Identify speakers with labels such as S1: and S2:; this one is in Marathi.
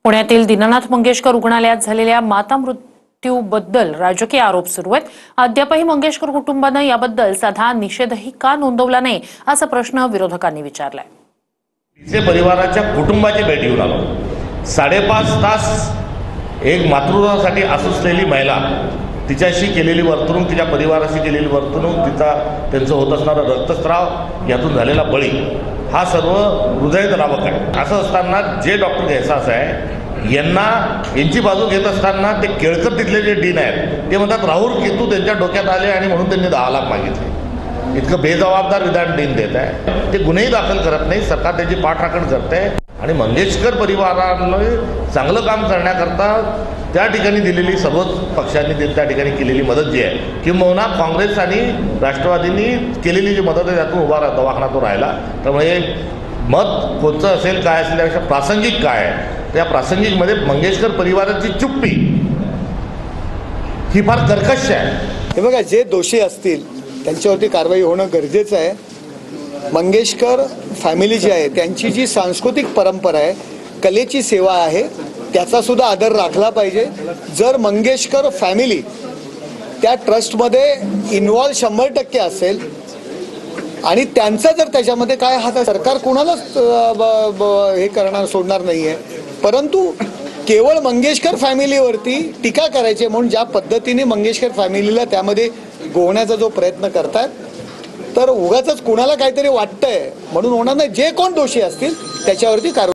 S1: पुण्यातील दीनानाथ मंगेशकर रुग्णालयात झालेल्या माता मृत्यूबद्दल राजकीय आरोप सुरू आहेत। अद्यापही मंगेशकर कुटुंबानं याबद्दल साधा निषेधही का नोंदवला नाही असा प्रश्न विरोधकांनी विचारलाय।
S2: तिचे परिवाराच्या कुटुंबाची भेट घेऊन आलो। 5.5 तास एक मातृत्वासाठी असुसलेली महिला, तिच्याशी केलेली वर्तणूक, तिच्या परिवाराशी केलेली वर्तणूक, त्यांचं होत असणारा रक्तस्राव, यातून झालेला बळी, हा सर्व हृदयद्रावक आहे। असं असताना जे डॉक्टर घ्यायसास आहे यांची बाजू घेत असताना ते केळकर तिथले जे डीन आहेत ते म्हणतात राहुल केतू त्यांच्या डोक्यात आले आणि म्हणून त्यांनी 10 लाख मागितले। इतकं बेजबाबदार विधान डीन देत आहे। ते गुन्हेही दाखल करत नाही, सरकार त्याची पाठराखण करते आणि मंगेशकर परिवाराने चांगलं काम करण्याकरता त्या ठिकाणी दिलेली सर्वच पक्षांनी त्या ठिकाणी केलेली मदत जी आहे, किंबहुना काँग्रेस आणि राष्ट्रवादींनी केलेली जी मदत आहे त्यातून उभा दवाखाना तो राहिला। त्यामुळे मत कोणतं असेल काय असेल त्यापेक्षा प्रासंगिक काय आहे, त्या प्रासंगिकमध्ये मंगेशकर परिवाराची चुप्पी ही फार कर्कश आहे।
S3: हे बघा, जे दोषी असतील त्यांच्यावरती कारवाई होणं गरजेचं आहे। मंगेशकर फॅमिली जी आहे त्यांची जी सांस्कृतिक परंपरा आहे, कलेची सेवा आहे, त्याचा सुद्धा आदर राखला पाहिजे। जर मंगेशकर फॅमिली त्या ट्रस्टमध्ये इन्व्हॉल्व 100% असेल आणि त्यांचा जर त्याच्यामध्ये काय हात, सरकार कोणालाच हे करणार सोडणार नाही आहे। परंतु केवळ मंगेशकर फॅमिलीवरती टीका करायची म्हणून ज्या पद्धतीने मंगेशकर फॅमिलीला त्यामध्ये गोवण्याचा जो प्रयत्न करतात, तर उगाच कुणाला काहीतरी वाटतंय म्हणून होणार नाही। जे कोण दोषी असतील त्याच्यावरती कारवाई